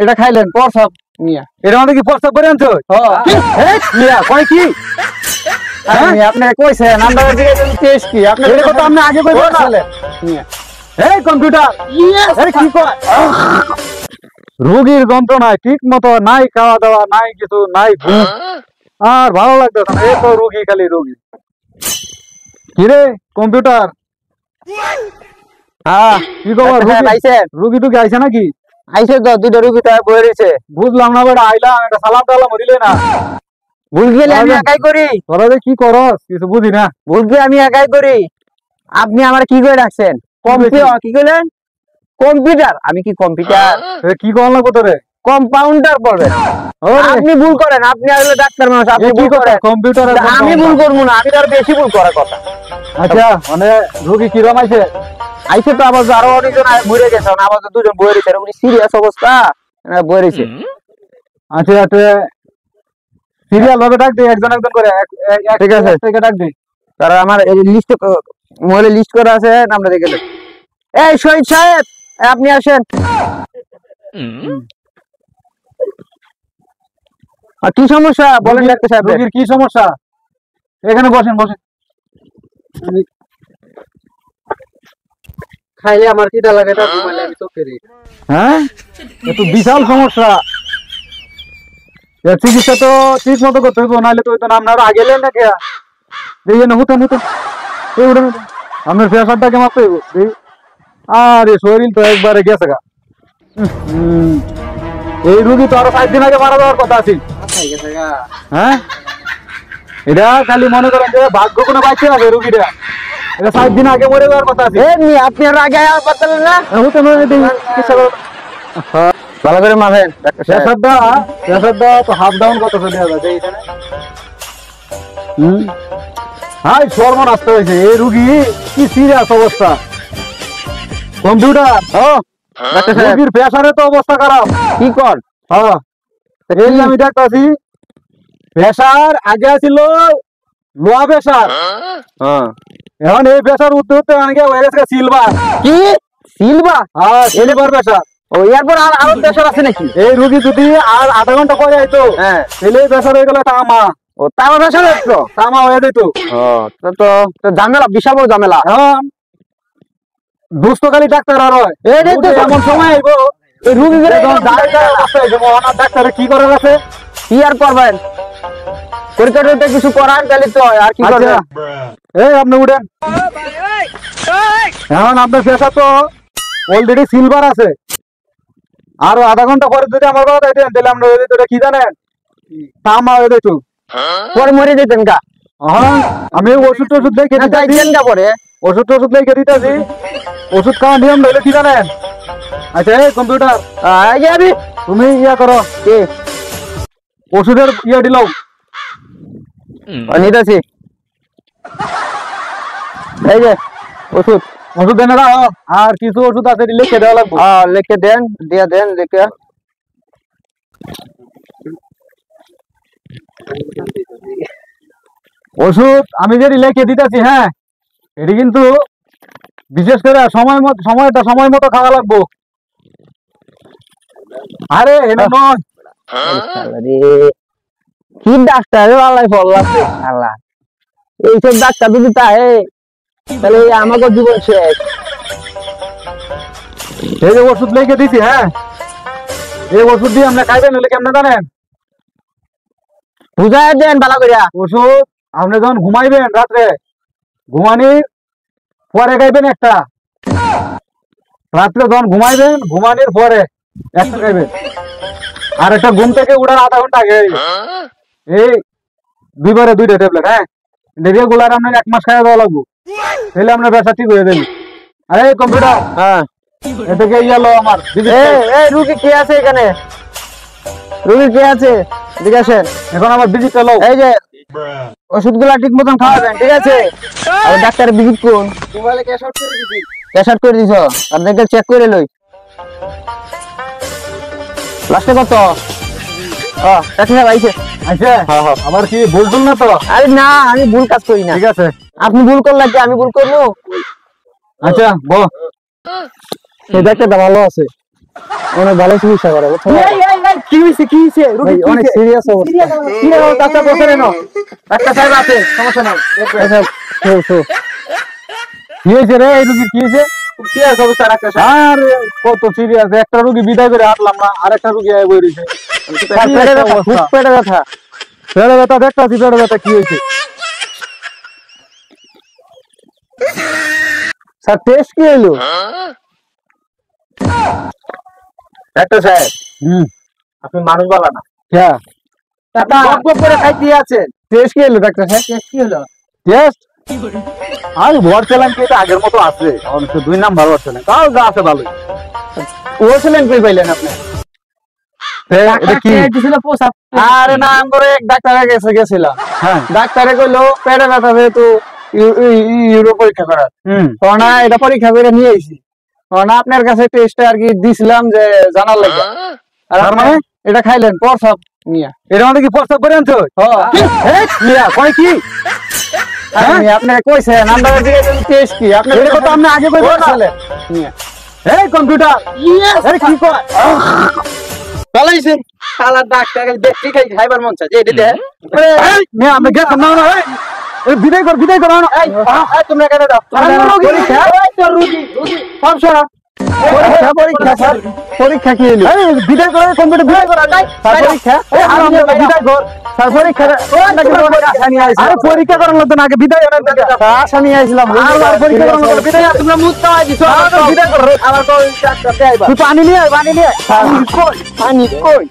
এটা খাইলেন প্রসাব মিয়া, এটা আমাদের কি প্রস্তাব করে আনছো? মিয়া কয় কি আপনি কইছেন আমরা টেস্ট কি আপনি এটা কথা আপনি আগে কই বলছিলেন মিয়া। এই কম্পিউটার কি কয় রোগীর যন্ত্রণায় ঠিক মতো নাই খাওয়া দাওয়া নাই কিছু নাই ঘুম আর ভালো লাগতেছে না, এই তো রোগী খালি রোগী। কিরে কম্পিউটার হ্যাঁ কি খবর? আইছেন? রোগী টুকি আইছে নাকি? আইছে তো দুইটা রুগী তো বয়ে রয়েছে। বুঝলাম না বেটা, আইলাম একটা সালাম টালাম দিলে না। ভুল গেলে আমি একাই করি। তোরা যে কি করস কিছু বুঝি না। ভুল গেলে আমি একাই করি, আপনি আমার কি করে রাখছেন? কম্পিউটার কি কইলেন? কম্পিউটার? আমি কি কম্পিউটার? কি করলাম লাগবো তোরে? কম্পাউন্ডার বলবেন। আপনি ভুল করেন, আপনি আসলে ডাক্তার মানুষ, আপনি কি ভুল করেন। কম্পিউটার আমি ভুল করবো না, আমি তো আর বেশি ভুল করার কথা। আচ্ছা মানে রোগী কিরম আইছে? আইছে তো আবার আরো অনেকজন মরে গেছে, আবার দুজন বয়ে রয়েছে, উনি সিরিয়াস অবস্থা বয়ে রয়েছে। আচ্ছা আচ্ছা সিরিয়াল ভাবে ডাক দে, একজন একজন করে। ঠিক আছে ডাক দে। তারা আমার লিস্ট মোবাইলে লিস্ট করা আছে, নামটা দেখে নেন। এই শহীদ সাহেব আপনি আসেন। কি সমস্যা বলেন ডাক্তার সাহেব? রোগীর কি সমস্যা? এখানে বসেন বসেন। খাইলে আমার কিটা লাগে, এটা ঘুমাইলে আমি চোখেরই। হ্যাঁ এ তো বিশাল সমস্যা, এর চিকিৎসা তো ঠিক মতো করতে হইব, নাহলে তো নাম না আগে এলেন না খেয়া দেখি না হুতেন হুতেন এই উঠেন আপনার প্রেশারটাকে মাপতে হইব। আরে শরীর তো একবারে গেছে গা। এই রুগী তো আরো 5 দিন আগে মারা যাওয়ার কথা আছে। হ্যাঁ এটা খালি মনে করেন যে ভাগ্য কোনো বাঁচতে আছে রুগীটা, এটা 5 দিন আগে মরে যাওয়ার কথা আছে। আপনি আর আগে বাতালেন না, ভালো করে মারেন প্রেশারটা তো হাফ ডাউন কত চলে যাবে এইখানে। হাই সর্বনাশ হয়েছে এই রুগী, কি সিরিয়াস অবস্থা। কম্পিউটার রুগীর প্রেশারে তো অবস্থা খারাপ। কি কর? হ্যাঁ এই আমি দেখতেছি প্রেশার আগে ছিল লোয়া প্রেশার, এখন এই প্রেশার উঠতে উঠতে অনেকে হয়ে গেছে সিলভার। কি সিলভার? হ্যাঁ সিলভার প্রেশার। ও এরপর আর আরো প্রেশার আছে নাকি? এই রুগী যদি আর আধা ঘন্টা পরে আইতো তাহলে প্রেশার হয়ে গেল তামা। ও তামা প্রেশার হতো, তামা হয়ে যেত। তো ঝামেলা, বিশাল বড় ঝামেলা। এখন দুস্থ খালি ডাক্তার আর হয় এমন সময় আইবো এই রুগী ডাক্তারে কি করার আছে? কি আর করবেন, পরীক্ষা কিছু করার তাহলে তো আর কি করবেন। এই আপনি উঠেন, এখন আপনার প্রেশার তো অলরেডি সিলভার আছে, আরো আধা ঘন্টা পরে যদি আমার বাবা যাইতেন তাহলে আমরা হয়ে যেত কি জানেন, তামা হয়ে যেত, পরে মরে যেতেন গা। আমি ওষুধ টষুধ লিখে দিতেছি, পরে ওষুধ টষুধ লিখে দিতেছি, ওষুধ খাওয়া নিয়ম হইলে কি জানেন? আচ্ছা এই কম্পিউটার তুমি ইয়া করো, ওষুধের ইয়া দিলাও নিতেছি। এই যে ওষুধ, ওষুধ দেন না, আর কিছু ওষুধ আছে লিখে দেওয়া লাগবে। লিখে দেন, দিয়া দেন লিখে। ওষুধ আমি যেটি লিখে দিতেছি, হ্যাঁ এটি কিন্তু বিশেষ করে সময় মতো খাওয়া লাগবো। আরে এটা নয় কি ডাক্তার আল্লাহ ফল্লাছে আল্লাহ, এইসব ডাক্তার যদি তাই তাহলে আমাকে জীবন শেষ। এই যে ওষুধ লিখে দিছি, হ্যাঁ এই ওষুধ দিয়ে আমরা খাইবেন হলে কেমনে জানেন? বুঝাই দেন ভালো করিয়া। ওষুধ আপনি যখন ঘুমাইবেন রাত্রে, ঘুমানির পরে খাইবেন একটা, রাত্রে যখন ঘুমাইবেন ঘুমানির পরে একটা খাইবেন, আর একটা ঘুম থেকে উঠার আধা ঘন্টা আগে। এই দুইবারে 2টা ট্যাবলেট, হ্যাঁ রেগুলার আপনার 1 মাস খাওয়া দেওয়া লাগবো, তাহলে আপনার ব্যবসা ঠিক হয়ে যাবে। আরে কম্পিউটার এটাকে ইয়ালো আমার রুগী কে আছে এখানে? রুগী কে আছে জিজ্ঞাসেন। এখন আমার ভিজিট লো, এই যে ওষুধগুলা ঠিক মতন খাওয়াবেন, ঠিক আছে? আর ডাক্তারের ভিজিট কোন মোবাইলে ক্যাশ আউট করে দিছি, ক্যাশ আউট করে দিছো, আর দেখে চেক করে লই লাস্টে কত। ডাক্তার আইছে আচ্ছা আমার কি ভুল না তো? আরে না, আমি ভুল কাজ করি না। ঠিক আছে আপনি ভুল করলে কি আমি ভুল করবো? আচ্ছা বলো। এই ডাক্তারটা ভালো আছে, অনেক ভালো চিকিৎসা করে বুঝছো? কি হয়েছে কি হয়েছে ভাই, অনেক সিরিয়াস অবস্থা। ডাক্তার বসে নেন ডাক্তার সাহেব আছে সমস্যা নাই আচ্ছা, শো, শো। কি হয়েছে রে এই রুগীর কি হয়েছে খুব সিরিয়াস অবস্থা ডাক্তার সাহেব। আরে কত সিরিয়াস একটা রুগী বিদায় করে হাঁটলাম না আরেকটা রুগী আয় বই রয়েছে স্যার, পেটে ব্যথা, খুব পেটে ব্যথা। পেটে ব্যথা দেখতাছি পেটে ব্যথা কি হয়েছে স্যার, টেস্ট কি হলো? ডাক্তার সাহেব হুম আপনি মানুষ বলা না, হ্যাঁ আপনি গপ গপ করে খাইতে আছেন। টেস্ট কি হলো ডাক্তার সাহেব? টেস্ট কি হলো? টেস্ট আর ভর চালান কি এটা আগের মতো আছে এখন তো 2 নাম্বার ভর চালান তাও যা আছে ভালোই ও ছিলেন কই পাইলেন আপনি? এটা কি দিছিল পোষা আরে না, আমি করে এক ডাক্তারের কাছে গেছিলাম। হ্যাঁ ডাক্তারে কইলো পেটে ব্যথা যেহেতু ইউরো পরীক্ষা করার, কারণ এটা পরীক্ষা করে নিয়ে আইছি, কারণ আপনার কাছে টেস্টে আর কি দিছিলাম যে জানার লাগে। আর তার আপনি মানে? এটা খাইলেন প্রসাব মিয়া। এটা মানে কি প্রস্তাব করে আনছো মিয়া কয় কি আপনি কইছেন আমরা টেস্ট কি আপনি এটা কথা আপনি আগে কইবেন না মিয়া এই কম্পিউটার আরে কি কয় পালাইছেন শালা ডাক্তার দেখি খাই খাইবার মন চায় যে এটা দে। এই মিয়া আমরা গেছ না না এই বিদায় কর না এই তোমরা কেন দাও? পরীক্ষা রুগী সব সরা পরীক্ষা স্যার, পরীক্ষা কি হলো? এই বিদায় করে কম্পিউটার বিদায় কর স্যার পরীক্ষা বিদায় কর স্যার পরীক্ষা আরে পরীক্ষা করার মতো না আগে বিদায় করেন আশা নিয়ে আসলাম আর পরীক্ষা করার মতো বিদায় তোমরা মুখ খাওয়াই দিছো বিদায় কর আমার কল ডাক্তার দেয় তুই পানি নিয়ে আয় পানি কই?